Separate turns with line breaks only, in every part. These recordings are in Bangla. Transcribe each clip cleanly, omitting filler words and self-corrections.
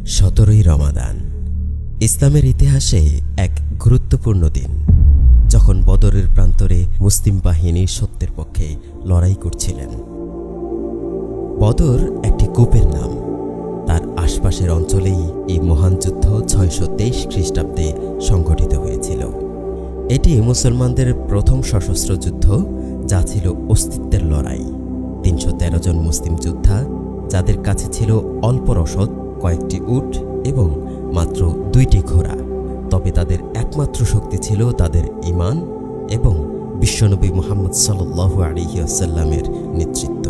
17ই রমাদান ইসলামের ইতিহাসে এক গুরুত্বপূর্ণ দিন, যখন বদরের প্রান্তরে মুসলিম বাহিনী সত্যের পক্ষে লড়াই করছিলেন। বদর একটি কূপের নাম। তার আশপাশের অঞ্চলেই এই মহান যুদ্ধ 623 খ্রিস্টাব্দে সংঘটিত হয়েছিল। এটি মুসলমানদের প্রথম সশস্ত্র যুদ্ধ, যা ছিল অস্তিত্বের লড়াই। 313 জন মুসলিম যোদ্ধা, যাদের কাছে ছিল অল্প রসদ, কয়েকটি উট এবং মাত্র 2টি ঘোড়া, তবে তাদের একমাত্র শক্তি ছিল তাদের ঈমান এবং বিশ্বনবী মুহাম্মদ সাল্লাল্লাহু আলাইহি ওয়াসাল্লামের নেতৃত্ব।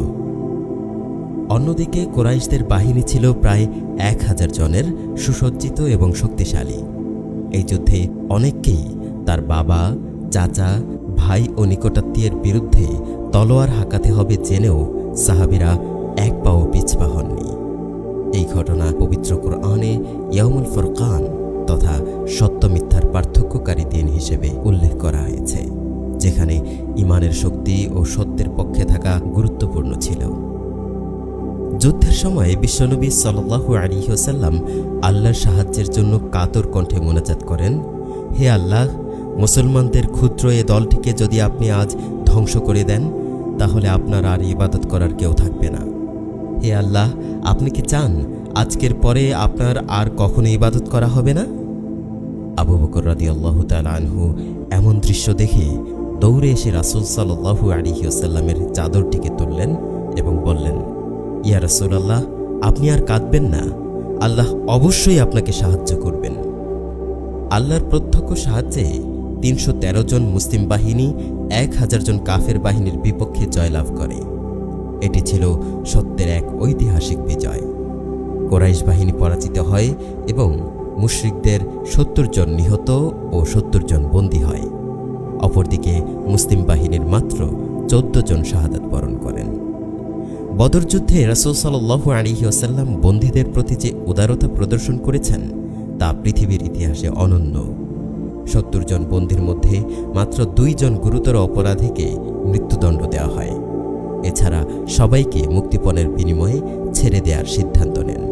অন্যদিকে কুরাইশদের বাহিনী ছিল প্রায় 1000 জনের, সুসজ্জিত এবং শক্তিশালী। এই যুদ্ধে অনেককেই তার বাবা, চাচা, ভাই ও নিকটাত্মীয়ের বিরুদ্ধে তলোয়ার হাঁকাতে হবে জেনেও সাহাবীরা এক পাও পিছপা হননি। এই ঘটনা পবিত্র কোরআনে ইয়াউমুল ফুরকান তথা সত্য মিথ্যার পার্থক্যকারী দিন হিসেবে উল্লেখ করা হয়েছে, যেখানে ঈমানের শক্তি ও সত্যের পক্ষে থাকা গুরুত্বপূর্ণ ছিল। যুদ্ধের সময় বিশ্বনবী সাল্লাল্লাহু আলাইহি ওয়াসাল্লাম আল্লাহর সাহায্যের জন্য কাতর কণ্ঠে মোনাজাত করেন, হে আল্লাহ, মুসলমানদের ক্ষুদ্র এ দলটিকে যদি আপনি আজ ধ্বংস করে দেন, তাহলে আপনার আর ইবাদত করার কেউ থাকবে না। হে আল্লাহ, আপনি কি চান আজকের পরে আপনার আর কখনো ইবাদত করা হবে না? আবু বকর রাদিয়াল্লাহু তাআলা আনহু এমন দৃশ্য দেখে দৌড়ে এসে রাসূল সাল্লাল্লাহু আলাইহি ওয়াসাল্লামের চাদরটিকে তুললেন এবং বললেন, ইয়া রাসূলুল্লাহ, আপনি আর কাঁদবেন না, আল্লাহ অবশ্যই আপনাকে সাহায্য করবেন। আল্লাহর প্রত্যক্ষ সাহায্যে 313 জন মুসলিম বাহিনী 1000 জন কাফের বাহিনীর বিপক্ষে জয়লাভ করে। এটি ছিল সত্যের এক ঐতিহাসিক বিজয়। কুরাইশ বাহিনী পরাজিত হয় এবং মুশরিকদের 70 জন নিহত ও 70 জন বন্দী হয়। অপরদিকে মুসলিম বাহিনীর মাত্র 14 জন শাহাদাত বরণ করেন। বদর যুদ্ধে রাসূল সাল্লাল্লাহু আলাইহি ওয়াসাল্লাম বন্দীদের প্রতি যে উদারতা প্রদর্শন করেছেন, তা পৃথিবীর ইতিহাসে অনন্য। 70 জন বন্দীর মধ্যে মাত্র 2 জন গুরুতর অপরাধীকে মৃত্যুদণ্ড দেওয়া হয়। এছাড়া সবাইকে মুক্তিপণের বিনিময়ে ছেড়ে দেওয়ার সিদ্ধান্ত নেন।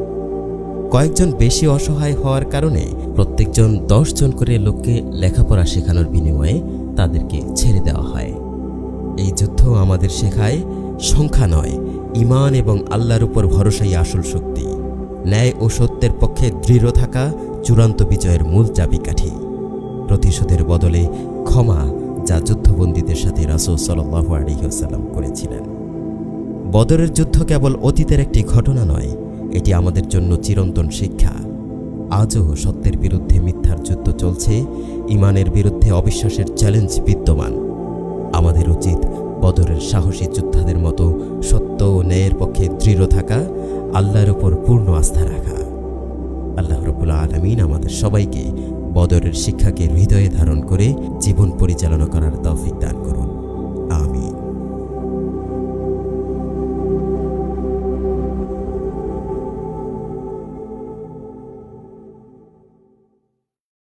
কয়েকজন বেশি অসহায় হওয়ার কারণে প্রত্যেকজন 10 জন করে লোককে লেখাপড়া শেখানোর বিনিময়ে তাদেরকে ছেড়ে দেওয়া হয়। এই যুদ্ধ আমাদের শেখায়, সংখ্যা নয়, ঈমান এবং আল্লাহর উপর ভরসাই আসল শক্তি। ন্যায় ও সত্যের পক্ষে দৃঢ় থাকা চূড়ান্ত বিজয়ের মূল চাবিকাঠি। প্রতিশোধের বদলে ক্ষমা, যা যুদ্ধবন্দীদের সাথে রাসূল সাল্লাল্লাহু আলাইহি ওয়াসাল্লাম করেছিলেন। বদরের যুদ্ধ কেবল অতীতের একটি ঘটনা নয়, এটি আমাদের জন্য চিরন্তন শিক্ষা। আজও সত্যের বিরুদ্ধে মিথ্যার যুদ্ধ চলছে, ঈমানের বিরুদ্ধে অবিশ্বাসের চ্যালেঞ্জ বিদ্যমান। আমাদের উচিত বদরের সাহসী যোদ্ধাদের মতো সত্য ও ন্যায়ের পক্ষে দৃঢ় থাকা, আল্লাহর উপর পূর্ণ আস্থা রাখা। আল্লাহ রাব্বুল আলামিন আমাদের সবাইকে বদরের শিক্ষাকে হৃদয়ে ধারণ করে জীবন পরিচালনা করার তৌফিক দান করুন।